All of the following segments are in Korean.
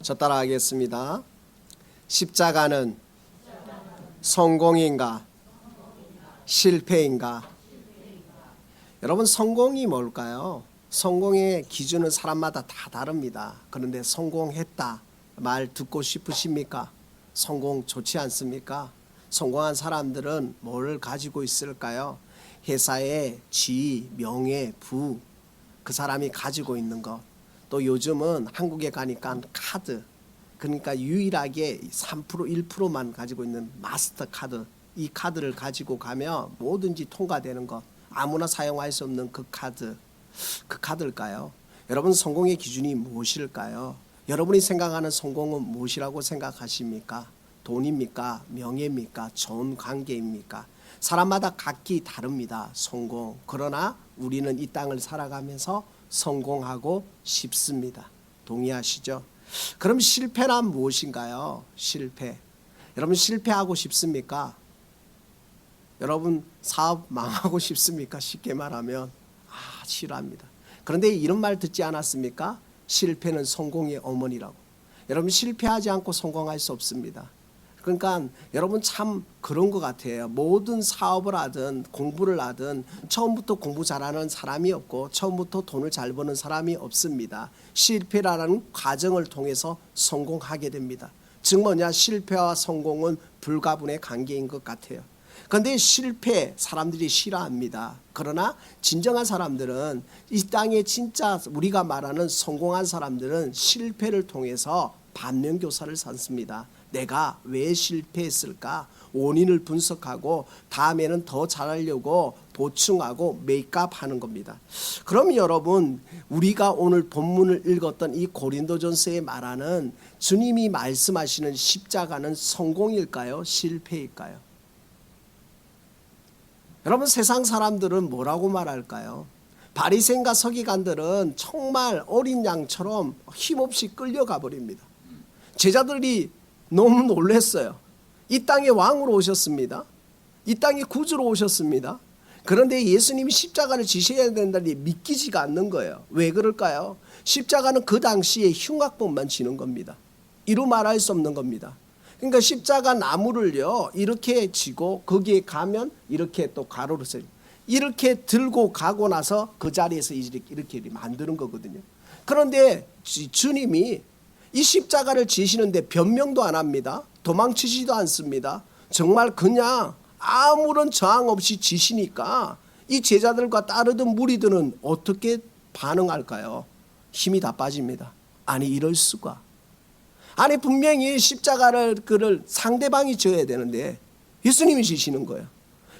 저 따라하겠습니다. 십자가는 성공인가 실패인가? 여러분, 성공이 뭘까요? 성공의 기준은 사람마다 다 다릅니다. 그런데 성공했다 말 듣고 싶으십니까? 성공 좋지 않습니까? 성공한 사람들은 뭘 가지고 있을까요? 회사의 지위, 명예, 부, 그 사람이 가지고 있는 것. 또 요즘은 한국에 가니까 카드, 그러니까 유일하게 3% 1%만 가지고 있는 마스터 카드, 이 카드를 가지고 가면 뭐든지 통과되는 것, 아무나 사용할 수 없는 그 카드일까요? 여러분, 성공의 기준이 무엇일까요? 여러분이 생각하는 성공은 무엇이라고 생각하십니까? 돈입니까? 명예입니까? 좋은 관계입니까? 사람마다 각기 다릅니다. 성공. 그러나 우리는 이 땅을 살아가면서 성공하고 싶습니다. 동의하시죠? 그럼 실패란 무엇인가요? 실패. 여러분, 실패하고 싶습니까? 여러분, 사업 망하고 싶습니까? 쉽게 말하면 싫어합니다. 그런데 이런 말 듣지 않았습니까? 실패는 성공의 어머니라고. 여러분, 실패하지 않고 성공할 수 없습니다. 그러니까 여러분, 참 그런 것 같아요. 모든 사업을 하든 공부를 하든 처음부터 공부 잘하는 사람이 없고 처음부터 돈을 잘 버는 사람이 없습니다. 실패라는 과정을 통해서 성공하게 됩니다. 즉 뭐냐, 실패와 성공은 불가분의 관계인 것 같아요. 그런데 실패 사람들이 싫어합니다. 그러나 진정한 사람들은, 이 땅에 진짜 우리가 말하는 성공한 사람들은 실패를 통해서 반면교사를 삼습니다. 내가 왜 실패했을까? 원인을 분석하고 다음에는 더 잘하려고 보충하고 메이크업하는 겁니다. 그럼 여러분, 우리가 오늘 본문을 읽었던 이 고린도전서에 말하는 주님이 말씀하시는 십자가는 성공일까요? 실패일까요? 여러분, 세상 사람들은 뭐라고 말할까요? 바리새인과 서기관들은 정말 어린 양처럼 힘없이 끌려가 버립니다. 제자들이 너무 놀랐어요. 이 땅에 왕으로 오셨습니다. 이 땅에 구주로 오셨습니다. 그런데 예수님이 십자가를 지셔야 된다니 믿기지가 않는 거예요. 왜 그럴까요? 십자가는 그 당시에 흉악범만 지는 겁니다. 이루 말할 수 없는 겁니다. 그러니까 십자가 나무를요, 이렇게 지고 거기에 가면 이렇게 또 가로로 써요. 이렇게 들고 가고 나서 그 자리에서 이렇게 만드는 거거든요. 그런데 주님이 이 십자가를 지시는데 변명도 안 합니다. 도망치지도 않습니다. 정말 그냥 아무런 저항 없이 지시니까 이 제자들과 따르던 무리들은 어떻게 반응할까요? 힘이 다 빠집니다. 아니, 이럴 수가. 아니, 분명히 십자가를 상대방이 져야 되는데 예수님이 지시는 거예요.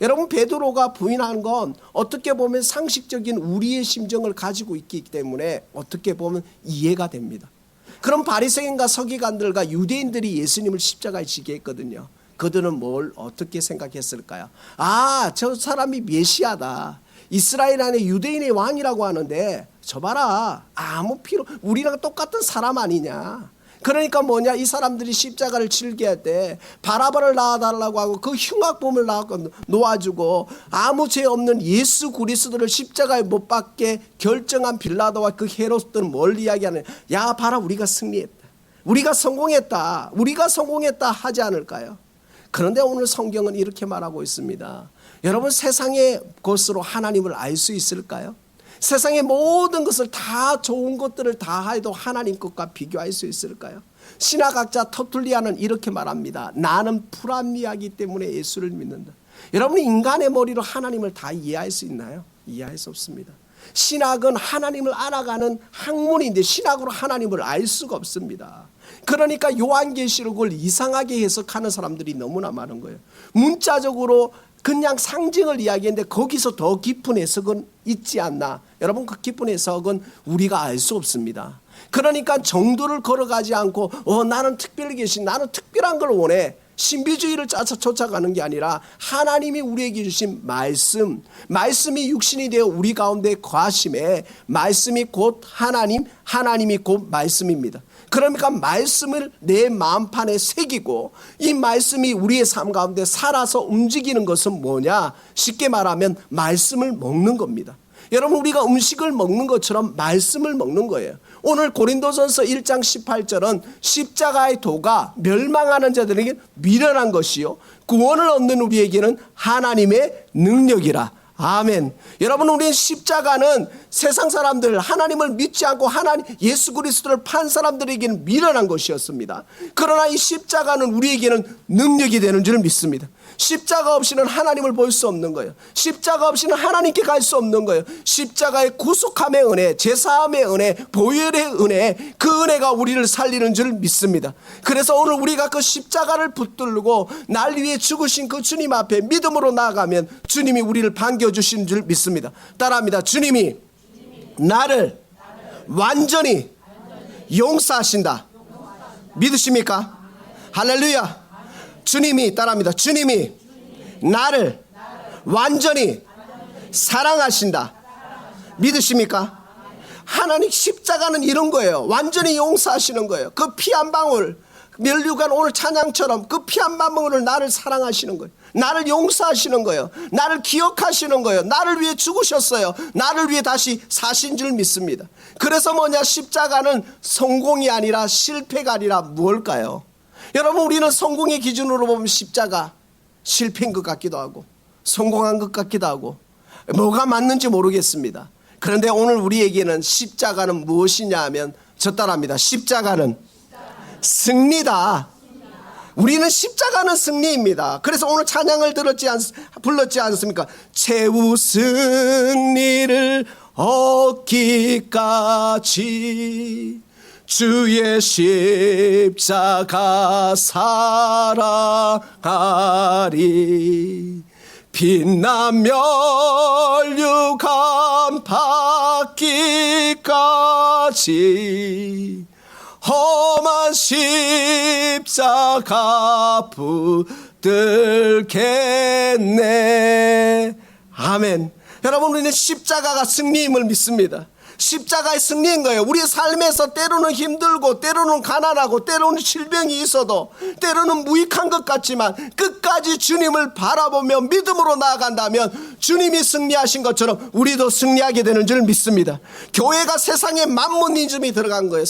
여러분, 베드로가 부인한 건 어떻게 보면 상식적인 우리의 심정을 가지고 있기 때문에 어떻게 보면 이해가 됩니다. 그럼 바리새인과 서기관들과 유대인들이 예수님을 십자가에 지게 했거든요. 그들은 뭘 어떻게 생각했을까요? 저 사람이 메시아다. 이스라엘 안에 유대인의 왕이라고 하는데 저 봐라, 아무 필요, 우리랑 똑같은 사람 아니냐. 그러니까 뭐냐, 이 사람들이 십자가를 치게 할 때 바라바를 낳아달라고 하고 그 흉악범을 놓아주고 아무 죄 없는 예수 그리스도를 십자가에 못 박게 결정한 빌라도와 그 헤롯들은 뭘 이야기하느냐. 야, 봐라, 우리가 승리했다, 우리가 성공했다, 우리가 성공했다 하지 않을까요? 그런데 오늘 성경은 이렇게 말하고 있습니다. 여러분, 세상의 것으로 하나님을 알 수 있을까요? 세상의 모든 것을 다, 좋은 것들을 다 해도 하나님 것과 비교할 수 있을까요? 신학학자 터툴리아는 이렇게 말합니다. 나는 불합리하기 때문에 예수를 믿는다. 여러분, 인간의 머리로 하나님을 다 이해할 수 있나요? 이해할 수 없습니다. 신학은 하나님을 알아가는 학문인데 신학으로 하나님을 알 수가 없습니다. 그러니까 요한계시록을 이상하게 해석하는 사람들이 너무나 많은 거예요. 문자적으로 그냥 상징을 이야기했는데 거기서 더 깊은 해석은 있지 않나. 여러분, 그 깊은 해석은 우리가 알 수 없습니다. 그러니까 정도를 걸어가지 않고 나는 특별히 계신, 나는 특별한 걸 원해. 신비주의를 쫓아가는 게 아니라 하나님이 우리에게 주신 말씀이 육신이 되어 우리 가운데 거하심에 말씀이 곧 하나님, 하나님이 곧 말씀입니다. 그러니까 말씀을 내 마음판에 새기고 이 말씀이 우리의 삶 가운데 살아서 움직이는 것은 뭐냐? 쉽게 말하면 말씀을 먹는 겁니다. 여러분, 우리가 음식을 먹는 것처럼 말씀을 먹는 거예요. 오늘 고린도전서 1장 18절은 십자가의 도가 멸망하는 자들에게 미련한 것이요 구원을 얻는 우리에게는 하나님의 능력이라. 아멘. 여러분, 우리는 십자가는 세상 사람들, 하나님을 믿지 않고 예수 그리스도를 판 사람들에게는 미련한 것이었습니다. 그러나 이 십자가는 우리에게는 능력이 되는 줄 믿습니다. 십자가 없이는 하나님을 볼 수 없는 거예요. 십자가 없이는 하나님께 갈 수 없는 거예요. 십자가의 구속함의 은혜, 제사함의 은혜, 보혈의 은혜, 그 은혜가 우리를 살리는 줄 믿습니다. 그래서 오늘 우리가 그 십자가를 붙들고 날 위해 죽으신 그 주님 앞에 믿음으로 나아가면 주님이 우리를 반겨주신 줄 믿습니다. 따라합니다. 주님이 나를 완전히 용서하신다. 믿으십니까? 할렐루야. 주님이, 따라합니다. 주님이 나를 완전히 사랑하신다. 믿으십니까? 하나님 십자가는 이런 거예요. 완전히 용서하시는 거예요. 그 피 한 방울, 멸류관 오늘 찬양처럼 그 피 한 방울을 나를 사랑하시는 거예요. 나를 용서하시는 거예요. 나를 기억하시는 거예요. 나를 위해 죽으셨어요. 나를 위해 다시 사신 줄 믿습니다. 그래서 뭐냐? 십자가는 성공이 아니라 실패가 아니라 무엇일까요? 여러분, 우리는 성공의 기준으로 보면 십자가 실패인 것 같기도 하고 성공한 것 같기도 하고 뭐가 맞는지 모르겠습니다. 그런데 오늘 우리에게는 십자가는 무엇이냐 하면 저 따라합니다. 십자가는 승리다. 우리는 십자가는 승리입니다. 그래서 오늘 찬양을 불렀지 않습니까? 최후 승리를 얻기까지 주의 십자가 사랑하리. 빛난 멸류관 받기까지 험한 십자가 붙들겠네. 아멘. 여러분, 우리는 십자가가 승리임을 믿습니다. 십자가의 승리인 거예요. 우리의 삶에서 때로는 힘들고 때로는 가난하고 때로는 질병이 있어도 때로는 무익한 것 같지만 끝까지 주님을 바라보며 믿음으로 나아간다면 주님이 승리하신 것처럼 우리도 승리하게 되는 줄 믿습니다. 교회가 세상에 만문이즘이 들어간 거예요.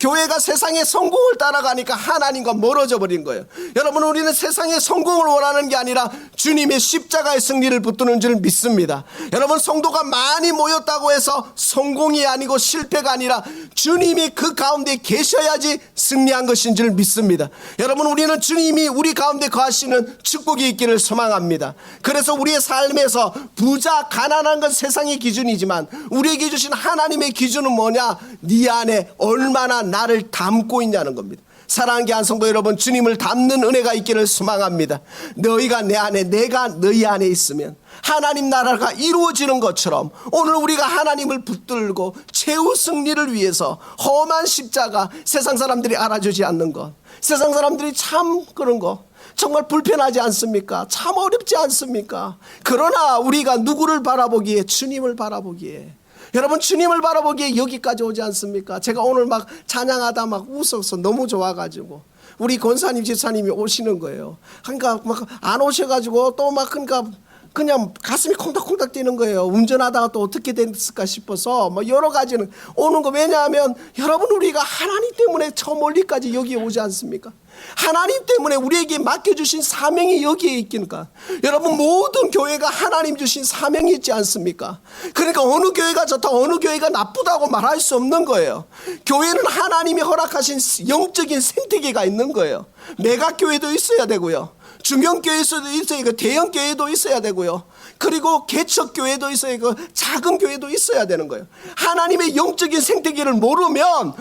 교회가 세상의 성공을 따라가니까 하나님과 멀어져 버린 거예요. 여러분, 우리는 세상의 성공을 원하는 게 아니라 주님의 십자가의 승리를 붙드는 줄 믿습니다. 여러분, 성도가 많이 모였다고 해서 성공이 아니고 실패가 아니라 주님이 그 가운데 계셔야지 승리한 것인 줄 믿습니다. 여러분, 우리는 주님이 우리 가운데 거하시는 축복이 있기를 소망합니다. 그래서 우리의 삶에서 부자 가난한 건 세상의 기준이지만 우리에게 주신 하나님의 기준은 뭐냐? 네 안에 얼마나 나를 담고 있냐는 겁니다. 사랑하는 교회 성도 여러분, 주님을 담는 은혜가 있기를 소망합니다. 너희가 내 안에, 내가 너희 안에 있으면 하나님 나라가 이루어지는 것처럼 오늘 우리가 하나님을 붙들고 최후 승리를 위해서 험한 십자가, 세상 사람들이 알아주지 않는 것, 세상 사람들이 참 그런 거 정말 불편하지 않습니까? 참 어렵지 않습니까? 그러나 우리가 누구를 바라보기에? 주님을 바라보기에. 여러분, 주님을 바라보기에 여기까지 오지 않습니까? 제가 오늘 막 찬양하다 막 웃어서 너무 좋아가지고 우리 권사님 집사님이 오시는 거예요. 그러니까 막 안 오셔가지고 또 막 그냥 가슴이 콩닥콩닥 뛰는 거예요. 운전하다가 또 어떻게 됐을까 싶어서 뭐 여러 가지는 오는 거. 왜냐하면 여러분, 우리가 하나님 때문에 저 멀리까지 여기에 오지 않습니까? 하나님 때문에 우리에게 맡겨주신 사명이 여기에 있기니까. 여러분, 모든 교회가 하나님 주신 사명이 있지 않습니까? 그러니까 어느 교회가 좋다, 어느 교회가 나쁘다고 말할 수 없는 거예요. 교회는 하나님이 허락하신 영적인 생태계가 있는 거예요. 메가교회도 있어야 되고요, 중형교회도 있어야 되고, 대형교회도 있어야 되고요, 그리고 개척교회도 있어야 되고, 작은 교회도 있어야 되는 거예요. 하나님의 영적인 생태계를 모르면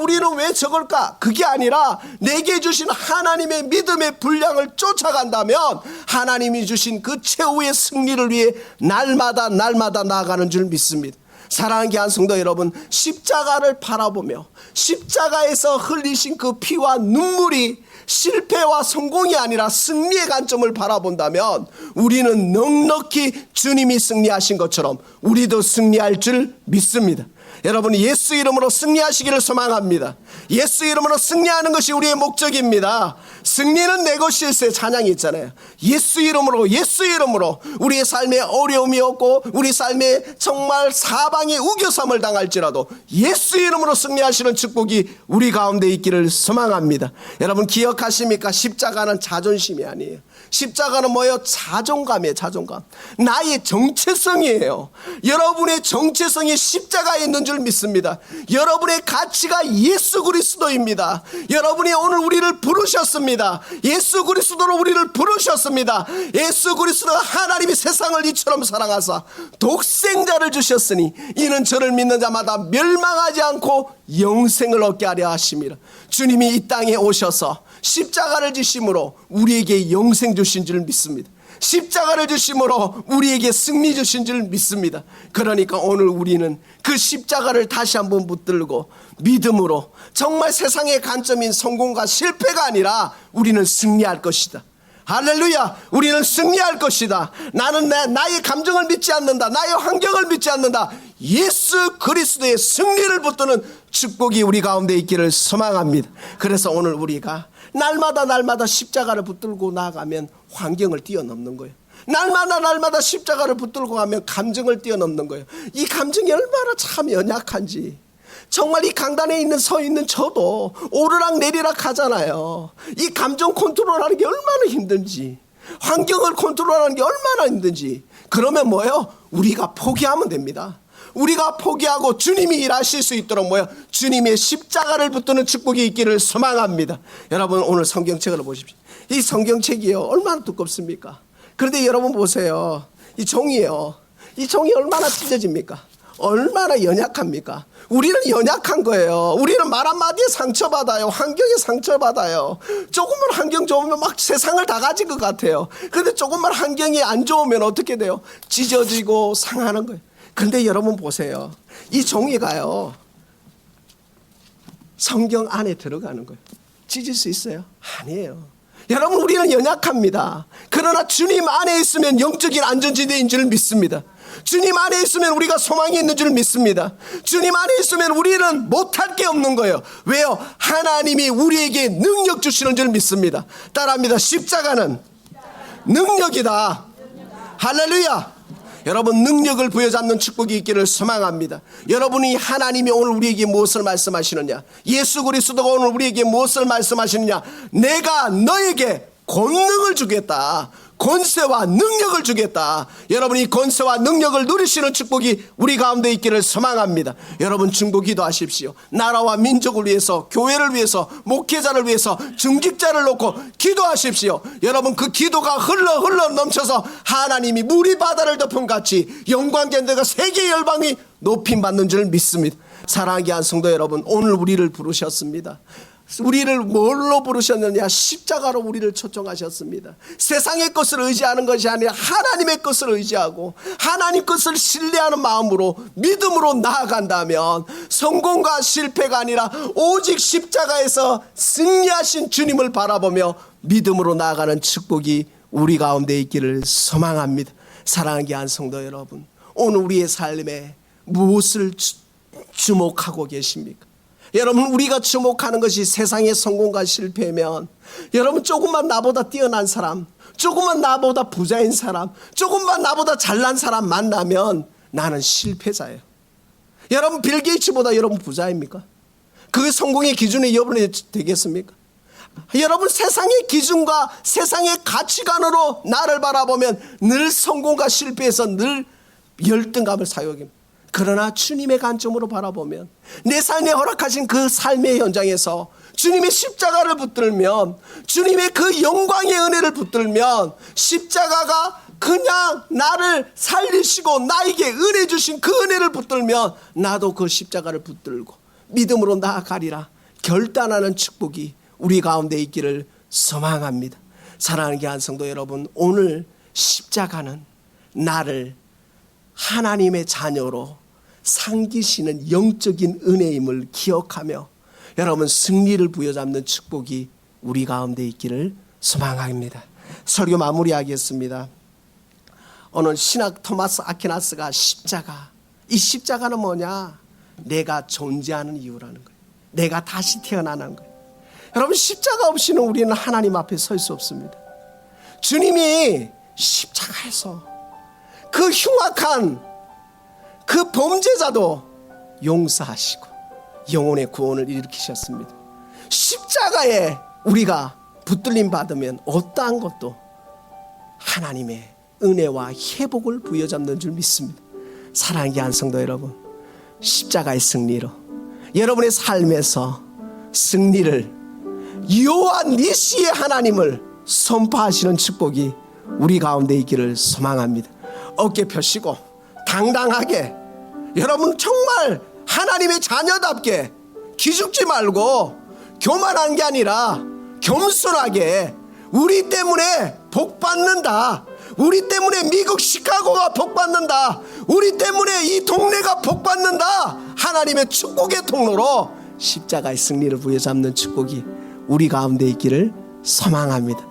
우리는 왜 저걸까? 그게 아니라 내게 주신 하나님의 믿음의 분량을 쫓아간다면 하나님이 주신 그 최후의 승리를 위해 날마다 나아가는 줄 믿습니다. 사랑하는 교회 성도 여러분, 십자가를 바라보며 십자가에서 흘리신 그 피와 눈물이 실패와 성공이 아니라 승리의 관점을 바라본다면 우리는 넉넉히 주님이 승리하신 것처럼 우리도 승리할 줄 믿습니다. 여러분, 예수 이름으로 승리하시기를 소망합니다. 예수 이름으로 승리하는 것이 우리의 목적입니다. 승리는 내 것일세 찬양이 있잖아요. 예수 이름으로 우리의 삶에 어려움이 없고 우리 삶에 정말 사방에 우겨삼을 당할지라도 예수 이름으로 승리하시는 축복이 우리 가운데 있기를 소망합니다. 여러분, 기억하십니까? 십자가는 자존심이 아니에요. 십자가는 뭐예요? 자존감이에요. 자존감. 나의 정체성이에요. 여러분의 정체성이 십자가에 있는 줄 믿습니다. 여러분의 가치가 예수 그리스도입니다. 여러분이 오늘 우리를 부르셨습니다. 예수 그리스도로 우리를 부르셨습니다. 예수 그리스도가 하나님이 세상을 이처럼 사랑하사 독생자를 주셨으니 이는 저를 믿는 자마다 멸망하지 않고 영생을 얻게 하려 하심이라. 주님이 이 땅에 오셔서 십자가를 지심으로 우리에게 영생 주신 줄 믿습니다. 십자가를 주심으로 우리에게 승리 주신 줄 믿습니다. 그러니까 오늘 우리는 그 십자가를 다시 한번 붙들고 믿음으로 정말 세상의 관점인 성공과 실패가 아니라 우리는 승리할 것이다. 할렐루야. 우리는 승리할 것이다. 나는 나의 감정을 믿지 않는다. 나의 환경을 믿지 않는다. 예수 그리스도의 승리를 붙드는 축복이 우리 가운데 있기를 소망합니다. 그래서 오늘 우리가 날마다 십자가를 붙들고 나아가면 환경을 뛰어넘는 거예요. 날마다 십자가를 붙들고 가면 감정을 뛰어넘는 거예요. 이 감정이 얼마나 참 연약한지. 정말 이 강단에 서 있는 저도 오르락 내리락 하잖아요. 이 감정 컨트롤하는 게 얼마나 힘든지, 환경을 컨트롤하는 게 얼마나 힘든지. 그러면 뭐예요? 우리가 포기하면 됩니다. 우리가 포기하고 주님이 일하실 수 있도록 뭐예요? 주님의 십자가를 붙드는 축복이 있기를 소망합니다. 여러분, 오늘 성경책을 보십시오. 이 성경책이요, 얼마나 두껍습니까? 그런데 여러분 보세요. 이 종이요, 이 종이 얼마나 찢어집니까? 얼마나 연약합니까? 우리는 연약한 거예요. 우리는 말 한마디에 상처받아요. 환경에 상처받아요. 조금만 환경 좋으면 막 세상을 다 가진 것 같아요. 그런데 조금만 환경이 안 좋으면 어떻게 돼요? 찢어지고 상하는 거예요. 그런데 여러분 보세요. 이 종이가요, 성경 안에 들어가는 거예요. 찢을 수 있어요? 아니에요. 여러분, 우리는 연약합니다. 그러나 주님 안에 있으면 영적인 안전지대인 줄 믿습니다. 주님 안에 있으면 우리가 소망이 있는 줄 믿습니다. 주님 안에 있으면 우리는 못할 게 없는 거예요. 왜요? 하나님이 우리에게 능력 주시는 줄 믿습니다. 따라합니다. 십자가는 능력이다. 할렐루야. 여러분, 능력을 부여잡는 축복이 있기를 소망합니다. 여러분이 하나님이 오늘 우리에게 무엇을 말씀하시느냐, 예수 그리스도가 오늘 우리에게 무엇을 말씀하시느냐, 내가 너에게 권능을 주겠다. 권세와 능력을 주겠다. 여러분이 권세와 능력을 누리시는 축복이 우리 가운데 있기를 소망합니다. 여러분, 중보 기도하십시오. 나라와 민족을 위해서, 교회를 위해서, 목회자를 위해서, 중직자를 놓고 기도하십시오. 여러분, 그 기도가 흘러 넘쳐서 하나님이 물이 바다를 덮은 같이 영광견대가 세계 열방이 높임받는 줄 믿습니다. 사랑하는 한 성도 여러분, 오늘 우리를 부르셨습니다. 우리를 뭘로 부르셨느냐? 십자가로 우리를 초청하셨습니다. 세상의 것을 의지하는 것이 아니라 하나님의 것을 의지하고 하나님 것을 신뢰하는 마음으로 믿음으로 나아간다면 성공과 실패가 아니라 오직 십자가에서 승리하신 주님을 바라보며 믿음으로 나아가는 축복이 우리 가운데 있기를 소망합니다. 사랑하는 귀한 성도 여러분, 오늘 우리의 삶에 무엇을 주목하고 계십니까? 여러분, 우리가 주목하는 것이 세상의 성공과 실패면, 여러분, 조금만 나보다 뛰어난 사람, 조금만 나보다 부자인 사람, 조금만 나보다 잘난 사람 만나면 나는 실패자예요. 여러분, 빌 게이츠보다 여러분 부자입니까? 그게 성공의 기준이 여러분이 되겠습니까? 여러분, 세상의 기준과 세상의 가치관으로 나를 바라보면 늘 성공과 실패에서 늘 열등감을 사용합니다. 그러나 주님의 관점으로 바라보면, 내 삶에 허락하신 그 삶의 현장에서 주님의 십자가를 붙들면, 주님의 그 영광의 은혜를 붙들면, 십자가가 그냥 나를 살리시고 나에게 은혜 주신 그 은혜를 붙들면 나도 그 십자가를 붙들고 믿음으로 나아가리라 결단하는 축복이 우리 가운데 있기를 소망합니다. 사랑하는 귀한 성도 여러분, 오늘 십자가는 나를 하나님의 자녀로 상기시는 영적인 은혜임을 기억하며 여러분, 승리를 부여잡는 축복이 우리 가운데 있기를 소망합니다. 설교 마무리하겠습니다. 오늘 신학 토마스 아퀴나스가 십자가, 이 십자가는 뭐냐? 내가 존재하는 이유라는 거예요. 내가 다시 태어나는 거예요. 여러분, 십자가 없이는 우리는 하나님 앞에 설 수 없습니다. 주님이 십자가에서 그 흉악한 그 범죄자도 용서하시고 영혼의 구원을 일으키셨습니다. 십자가에 우리가 붙들림 받으면 어떠한 것도 하나님의 은혜와 회복을 부여잡는 줄 믿습니다. 사랑하는 귀한 성도 여러분, 십자가의 승리로 여러분의 삶에서 승리를, 여호와 니시의 하나님을 선포하시는 축복이 우리 가운데 있기를 소망합니다. 어깨 펴시고 당당하게, 여러분 정말 하나님의 자녀답게 기죽지 말고 교만한 게 아니라 겸손하게, 우리 때문에 복 받는다, 우리 때문에 미국 시카고가 복 받는다, 우리 때문에 이 동네가 복 받는다, 하나님의 축복의 통로로 십자가의 승리를 부여잡는 축복이 우리 가운데 있기를 소망합니다.